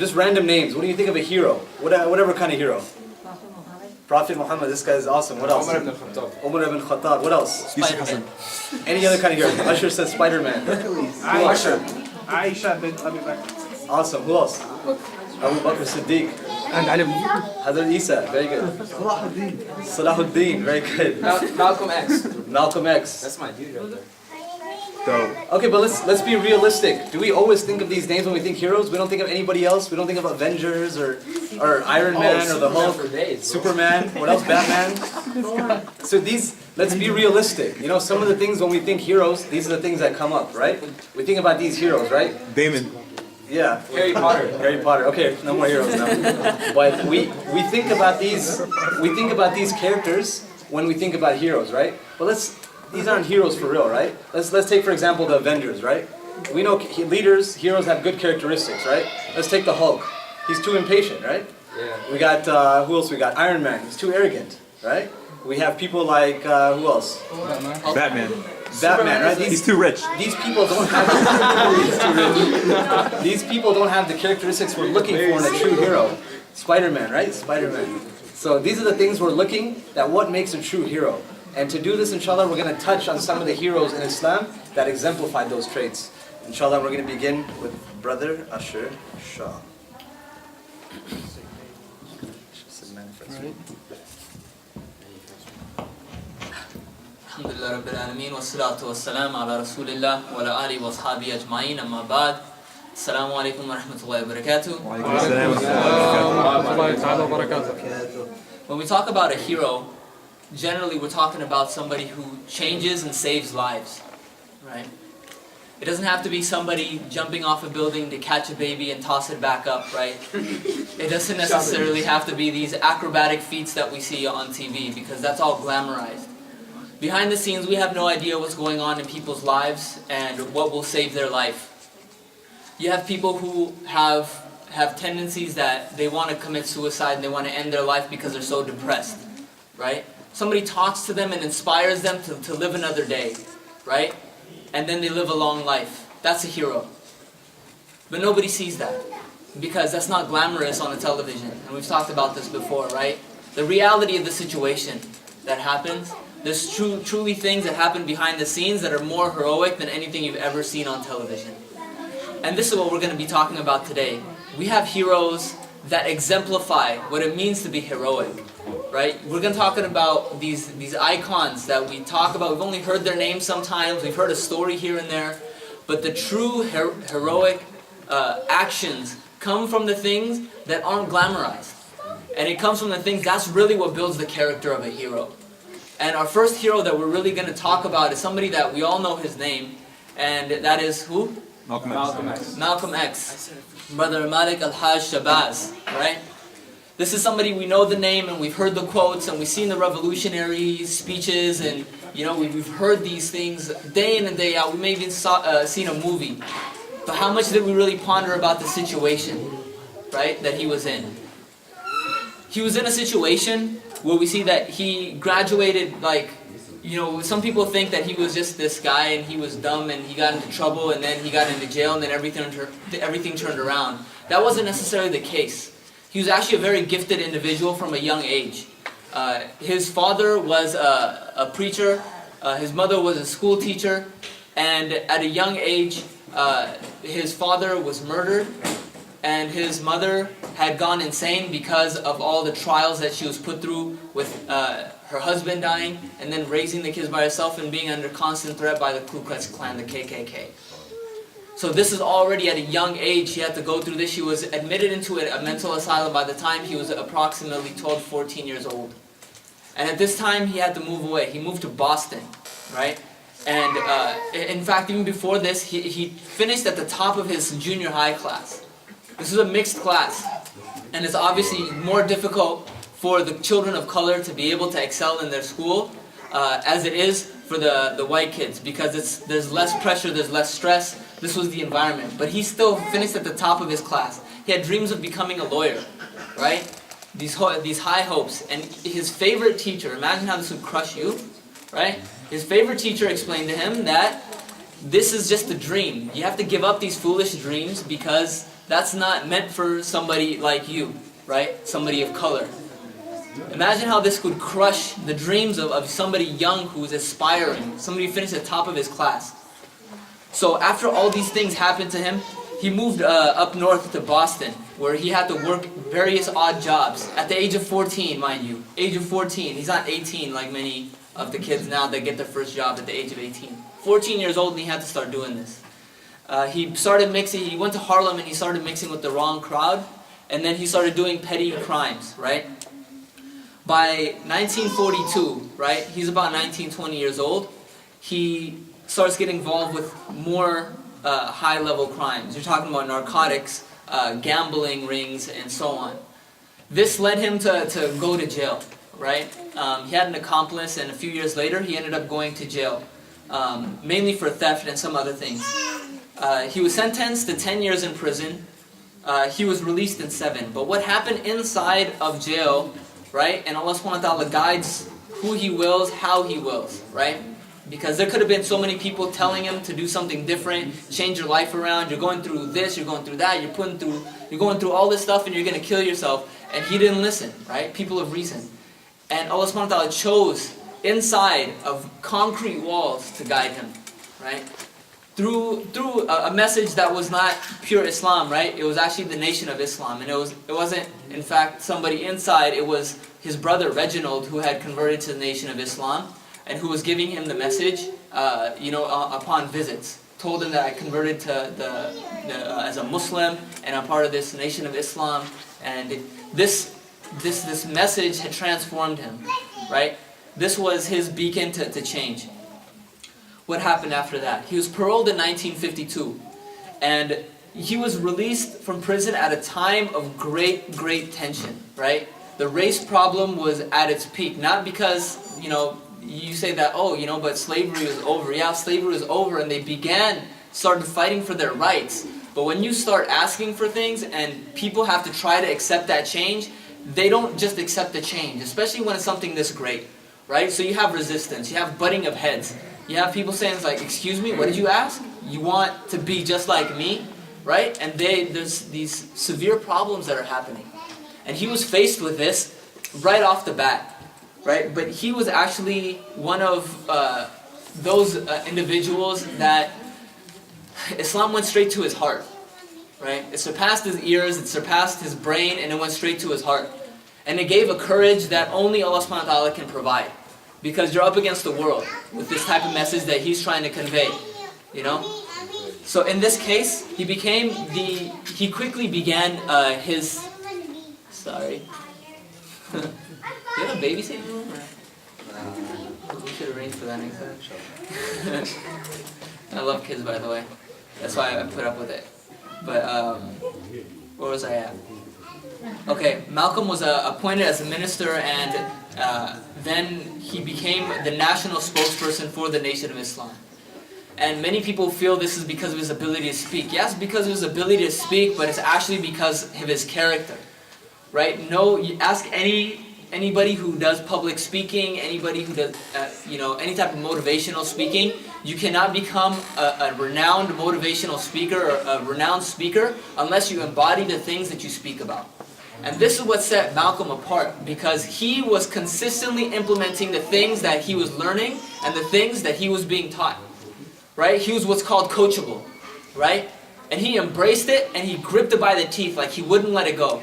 just random names. What do you think of a hero? Whatever kind of hero. Prophet Muhammad, this guy is awesome. What else? Umar ibn Khattab. What else? Spider-Man. Any other kind of hero? Usher said Spider-Man. Usher. Aisha bint Abi Bakr. Awesome. Who else? Abu Bakr Siddiq. And Ali. Hazrat Isa. Very good. Salahuddin. Very good. Malcolm X. Malcolm X. That's my dude right there. Okay, but let's be realistic. Do we always think of these names when we think heroes? We don't think of anybody else. We don't think of Avengers or Iron Man or the Hulk, Superman. What else? Batman. So let's be realistic. You know, some of the things when we think heroes, these are the things that come up, right? We think about these heroes, right? Damon. Yeah. Harry Potter. Harry Potter. Okay, no more heroes now. But we think about these characters when we think about heroes, right? But these aren't heroes for real, right? Let's take, for example, the Avengers, right? We know heroes have good characteristics, right? Let's take the Hulk. He's too impatient, right? Yeah. We got, who else we got? Iron Man. He's too arrogant, right? We have people like, who else? Batman. Batman, right? He's too rich. These people don't have these people don't have the characteristics we're looking for in a true hero. Spider-Man, right? Spider-Man. So these are the things we're looking at, what makes a true hero. And to do this, inshallah, we're going to touch on some of the heroes in Islam that exemplify those traits. Inshallah, we're going to begin with Brother Ashar Shah. Alhamdulillah Rabbil Alameen wa salatu wa salam ala Rasulillah wa ala alihi wa ashabihi ajma'in amma ba'd. Assalamu alaikum wa rahmatullahi wa barakatuh. When we talk about a hero, generally we're talking about somebody who changes and saves lives, right? It doesn't have to be somebody jumping off a building to catch a baby and toss it back up, right? It doesn't necessarily have to be these acrobatic feats that we see on TV, because that's all glamorized. Behind the scenes, we have no idea what's going on in people's lives and what will save their life. You have people who have tendencies that they want to commit suicide and they want to end their life because they're so depressed, right? Somebody talks to them and inspires them to live another day, right? And then they live a long life. That's a hero. But nobody sees that, because that's not glamorous on the television. And we've talked about this before, right? The reality of the situation that happens, there's truly things that happen behind the scenes that are more heroic than anything you've ever seen on television. And this is what we're going to be talking about today. We have heroes that exemplify what it means to be heroic, right? We're going to talk about these icons that we talk about. We've only heard their names sometimes. We've heard a story here and there. But the true heroic actions come from the things that aren't glamorized. And it comes from the things, that's really what builds the character of a hero. And our first hero that we're really going to talk about is somebody that we all know his name. And that is who? Malcolm X. Malcolm X. Brother Malik Al-Haj Shabazz, right? This is somebody, we know the name and we've heard the quotes and we've seen the revolutionary speeches, and you know, we've heard these things day in and day out. We may have even seen a movie. But how much did we really ponder about the situation, right, that he was in? He was in a situation where we see that he graduated, like, you know, some people think that he was just this guy and he was dumb and he got into trouble and then he got into jail and then everything turned around. That wasn't necessarily the case. He was actually a very gifted individual from a young age. His father was a preacher, his mother was a school teacher, and at a young age, his father was murdered, and his mother had gone insane because of all the trials that she was put through with her husband dying, and then raising the kids by herself and being under constant threat by the Ku Klux Klan, the KKK. So this is already at a young age, he had to go through this. He was admitted into a mental asylum by the time he was approximately 12, 14 years old. And at this time, he had to move away. He moved to Boston, right? And in fact, even before this, he finished at the top of his junior high class. This is a mixed class. And it's obviously more difficult for the children of color to be able to excel in their school as it is for the white kids, because there's less pressure, there's less stress. This was the environment. But he still finished at the top of his class. He had dreams of becoming a lawyer, right? These high hopes. And his favorite teacher, imagine how this would crush you, right? His favorite teacher explained to him that this is just a dream. You have to give up these foolish dreams because that's not meant for somebody like you, right? Somebody of color. Imagine how this could crush the dreams of somebody young who's aspiring, somebody who finished at the top of his class. So after all these things happened to him, he moved up north to Boston, where he had to work various odd jobs. At the age of 14, mind you. Age of 14. He's not 18 like many of the kids now that get their first job at the age of 18. 14 years old and he had to start doing this. He started mixing, he went to Harlem and he started mixing with the wrong crowd. And then he started doing petty crimes, right? By 1942, right, he's about 19, 20 years old, he starts getting involved with more high-level crimes. You're talking about narcotics, gambling rings, and so on. This led him to go to jail, right? He had an accomplice, and a few years later, he ended up going to jail, mainly for theft and some other things. He was sentenced to 10 years in prison. He was released in 7. But what happened inside of jail, right? And Allah subhanahu wa ta'ala guides who He wills, how He wills, right? Because there could have been so many people telling him to do something different, change your life around, you're going through this, you're going through that, you're going through all this stuff and you're going to kill yourself. And he didn't listen, right? People of reason. And Allah subhanahu wa ta'ala chose inside of concrete walls to guide him, right? Through a message that was not pure Islam, right? It was actually the Nation of Islam. And it wasn't, in fact, somebody inside. It was his brother Reginald who had converted to the Nation of Islam and who was giving him the message, upon visits. Told him that I converted to as a Muslim and I'm part of this Nation of Islam. And this message had transformed him, right? This was his beacon to change. What happened after that? He was paroled in 1952, and he was released from prison at a time of great, great tension, right? The race problem was at its peak, not because, you say that, but slavery was over. Yeah, slavery was over, and they started fighting for their rights. But when you start asking for things, and people have to try to accept that change, they don't just accept the change, especially when it's something this great, right? So you have resistance, you have butting of heads. You have people saying, excuse me, what did you ask? You want to be just like me? Right? And there's these severe problems that are happening. And he was faced with this right off the bat. Right? But he was actually one of those individuals that Islam went straight to his heart. Right? It surpassed his ears, it surpassed his brain, and it went straight to his heart. And it gave a courage that only Allah subhanahu wa ta'ala can provide. Because you're up against the world with this type of message that he's trying to convey, So in this case, he quickly began his, sorry. Do you have a babysitting room? We should arrange for that next time. I love kids, by the way. That's why I put up with it. But, where was I at? Okay, Malcolm was appointed as a minister and then he became the national spokesperson for the Nation of Islam. And many people feel this is because of his ability to speak. Yes, because of his ability to speak, but it's actually because of his character. Right? No, you ask anybody who does public speaking, anybody who does, any type of motivational speaking, you cannot become a renowned motivational speaker or a renowned speaker unless you embody the things that you speak about. And this is what set Malcolm apart, because he was consistently implementing the things that he was learning and the things that he was being taught. Right? He was what's called coachable. Right? And he embraced it and he gripped it by the teeth, like he wouldn't let it go.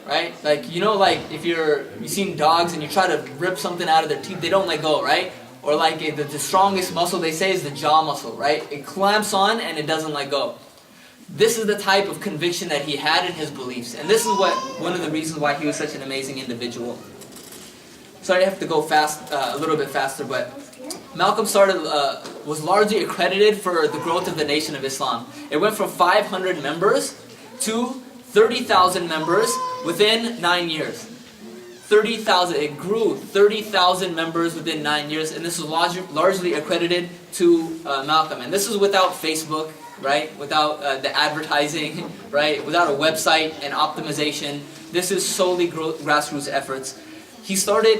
Right? If you've seen dogs and you try to rip something out of their teeth, they don't let go, right? Or the strongest muscle they say is the jaw muscle, right? It clamps on and it doesn't let go. This is the type of conviction that he had in his beliefs. And this is one of the reasons why he was such an amazing individual. Sorry, I have to go fast, a little bit faster, but Malcolm was largely accredited for the growth of the Nation of Islam. It went from 500 members to 30,000 members within 9 years. 30,000, it grew 30,000 members within 9 years, and this was largely accredited to Malcolm. And this is without Facebook, right? Without the advertising, right? Without a website and optimization. This is solely grassroots efforts. He started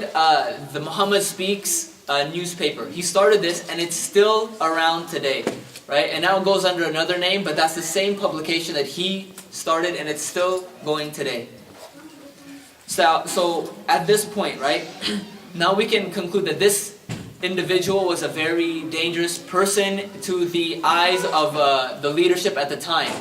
the Muhammad Speaks newspaper. He started this, and it's still around today, right? And now it goes under another name, but that's the same publication that he started, and it's still going today. So at this point, right, now we can conclude that this individual was a very dangerous person to the eyes of the leadership at the time.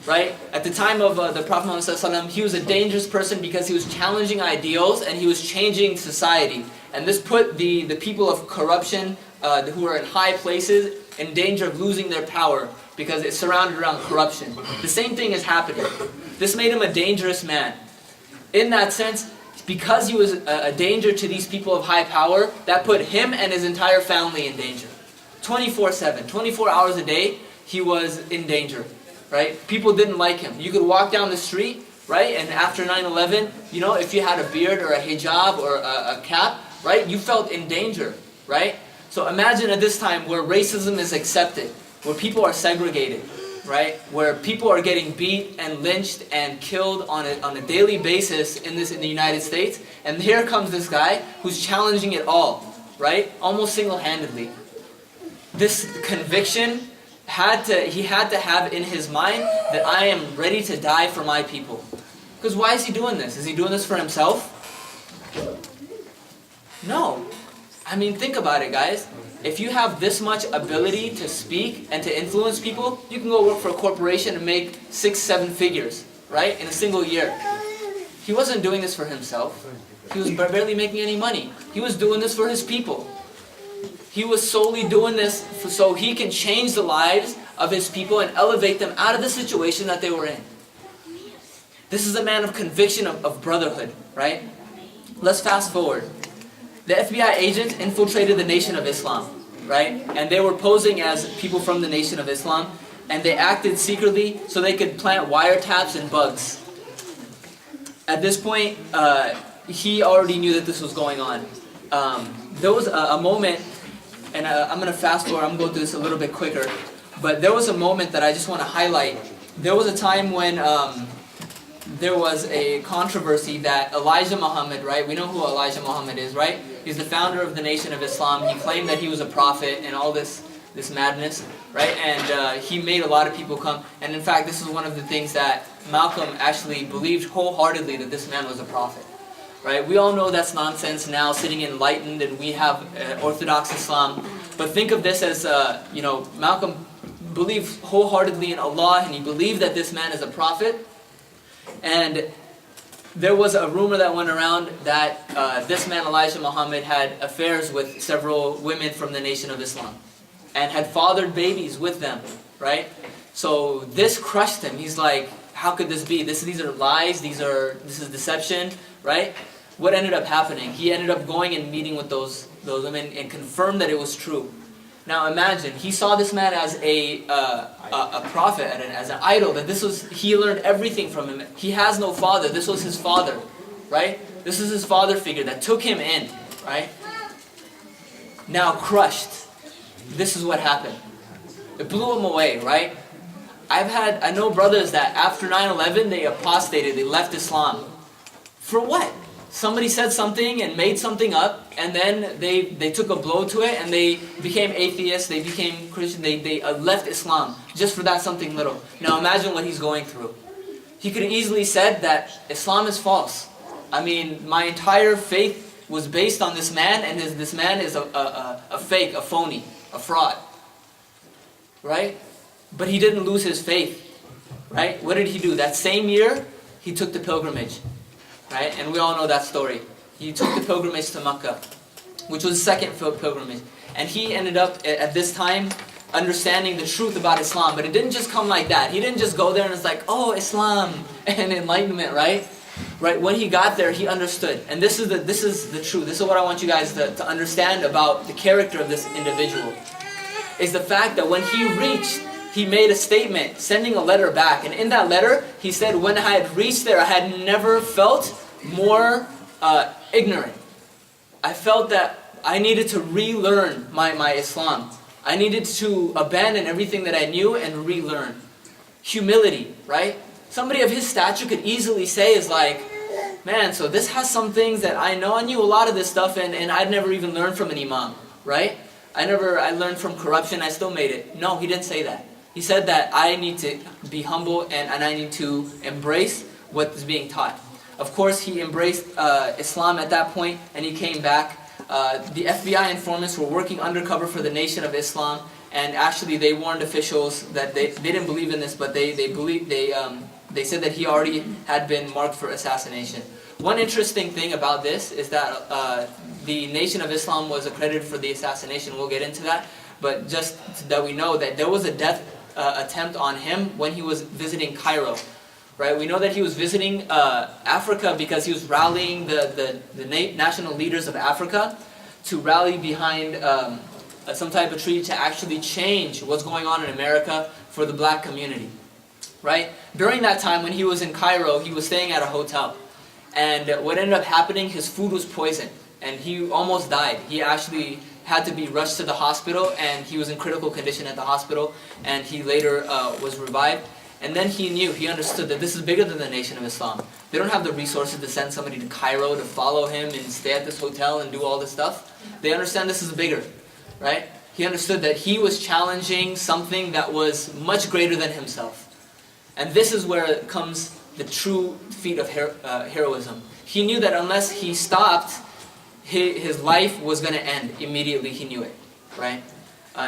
Right? At the time of the Prophet Muhammad ﷺ, he was a dangerous person because he was challenging ideals and he was changing society. And this put the people of corruption who were in high places in danger of losing their power because it's surrounded around corruption. The same thing is happening. This made him a dangerous man. In that sense, because he was a danger to these people of high power, that put him and his entire family in danger. 24/7, 24 hours a day, he was in danger. Right? People didn't like him. You could walk down the street, right? And after 9/11, you know, if you had a beard or a hijab or a cap, right? You felt in danger, right? So imagine at this time where racism is accepted, where people are segregated, right? Where people are getting beat and lynched and killed on a daily basis in the United States. And here comes this guy who's challenging it all, right? Almost single-handedly. This conviction he had to have in his mind that I am ready to die for my people. Because why is he doing this? Is he doing this for himself? No. I mean, think about it, guys. If you have this much ability to speak and to influence people, you can go work for a corporation and make 6-7 figures, right? In a single year. He wasn't doing this for himself. He was barely making any money. He was doing this for his people. He was solely doing this so he can change the lives of his people and elevate them out of the situation that they were in. This is a man of conviction, of brotherhood, right? Let's fast forward. The FBI agents infiltrated the Nation of Islam, right? And they were posing as people from the Nation of Islam, and they acted secretly so they could plant wiretaps and bugs. At this point, he already knew that this was going on. There was a moment, and I'm going to fast forward, I'm going to go through this a little bit quicker, but there was a moment that I just want to highlight. There was a time when there was a controversy that Elijah Muhammad, right? We know who Elijah Muhammad is, right? He's the founder of the Nation of Islam. He claimed that he was a prophet and all this madness, right? And he made a lot of people come. And in fact, this is one of the things that Malcolm actually believed wholeheartedly, that this man was a prophet. Right? We all know that's nonsense now, sitting enlightened, and we have Orthodox Islam. But think of this as, Malcolm believed wholeheartedly in Allah, and he believed that this man is a prophet. And there was a rumor that went around that this man, Elijah Muhammad, had affairs with several women from the Nation of Islam, and had fathered babies with them, right? So this crushed him. He's like, how could this be? These are lies, this is deception, right? What ended up happening? He ended up going and meeting with those women and confirmed that it was true. Now imagine, he saw this man as a prophet, as an idol, that he learned everything from him. He has no father, this was his father, right? This is his father figure that took him in, right? Now crushed, this is what happened. It blew him away, right? I know brothers that after 9/11 they apostated, they left Islam. For what? Somebody said something and made something up, and then they took a blow to it and they became atheists, they became Christian, they left Islam just for that something little. Now imagine what he's going through. He could have easily said that Islam is false. I mean, my entire faith was based on this man, and this man is a fake, a phony, a fraud. Right? But he didn't lose his faith. Right? What did he do? That same year, he took the pilgrimage. Right? And we all know that story. He took the pilgrimage to Mecca, which was the second pilgrimage. And he ended up, at this time, understanding the truth about Islam. But it didn't just come like that. He didn't just go there and it's like, oh, Islam and enlightenment, right? Right? When he got there, he understood. And this is the truth. This is what I want you guys to understand about the character of this individual. Is the fact that when he reached, he made a statement, sending a letter back. And in that letter, he said, when I had reached there, I had never felt more ignorant. I felt that I needed to relearn my Islam. I needed to abandon everything that I knew and relearn. Humility, right? Somebody of his stature could easily say is like, man, so this has some things that I know. I knew a lot of this stuff and I'd never even learned from an imam, right? I learned from corruption, I still made it. No, he didn't say that. He said that I need to be humble and I need to embrace what is being taught. Of course, he embraced Islam at that point, and he came back. The FBI informants were working undercover for the Nation of Islam, and actually they warned officials that they didn't believe in this, but they said that he already had been marked for assassination. One interesting thing about this is that the Nation of Islam was accredited for the assassination. We'll get into that, but just that we know that there was a death attempt on him when he was visiting Cairo. Right? We know that he was visiting Africa because he was rallying the national leaders of Africa to rally behind some type of treaty to actually change what's going on in America for the black community. Right? During that time when he was in Cairo, he was staying at a hotel. And what ended up happening, his food was poisoned. And he almost died. He actually had to be rushed to the hospital, and he was in critical condition at the hospital, and he later was revived. And then he understood that this is bigger than the Nation of Islam. They don't have the resources to send somebody to Cairo to follow him and stay at this hotel and do all this stuff. They understand this is bigger, right? He understood that he was challenging something that was much greater than himself. And this is where comes the true feat of heroism. He knew that unless he stopped, his life was going to end immediately. He knew it, right?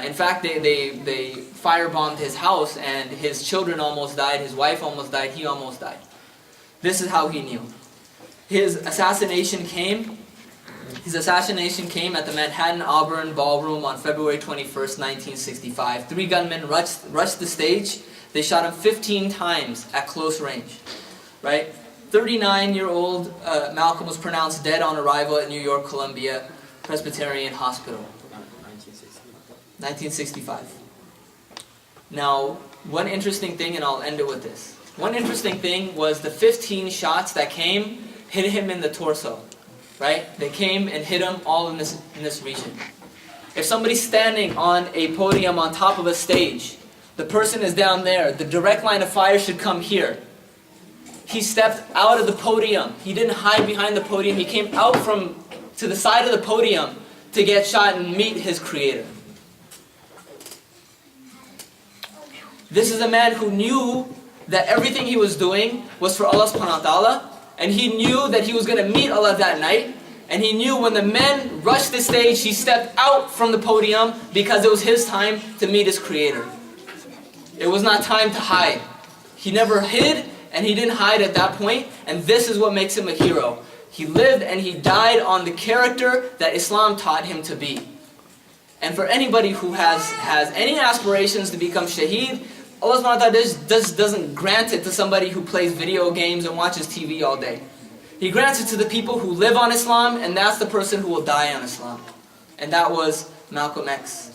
In fact, they firebombed his house, and his children almost died, his wife almost died, he almost died. This is how he knew. His assassination came at the Manhattan Auburn Ballroom on February 21st, 1965. 3 gunmen rushed the stage. They shot him 15 times at close range. Right? 39-year-old Malcolm was pronounced dead on arrival at New York Columbia Presbyterian Hospital. 1965. Now, one interesting thing, and I'll end it with this. One interesting thing was the 15 shots that came hit him in the torso. Right? They came and hit him all in this region. If somebody's standing on a podium on top of a stage, the person is down there, the direct line of fire should come here. He stepped out of the podium. He didn't hide behind the podium. He came out to the side of the podium to get shot and meet his Creator. This is a man who knew that everything he was doing was for Allah subhanahu wa ta'ala, and he knew that he was going to meet Allah that night, and he knew when the men rushed the stage, he stepped out from the podium because it was his time to meet his Creator. It was not time to hide. He never hid, and he didn't hide at that point, and this is what makes him a hero. He lived and he died on the character that Islam taught him to be. And for anybody who has any aspirations to become shaheed, Allah subhanahu wa ta'ala just doesn't grant it to somebody who plays video games and watches TV all day. He grants it to the people who live on Islam, and that's the person who will die on Islam. And that was Malcolm X.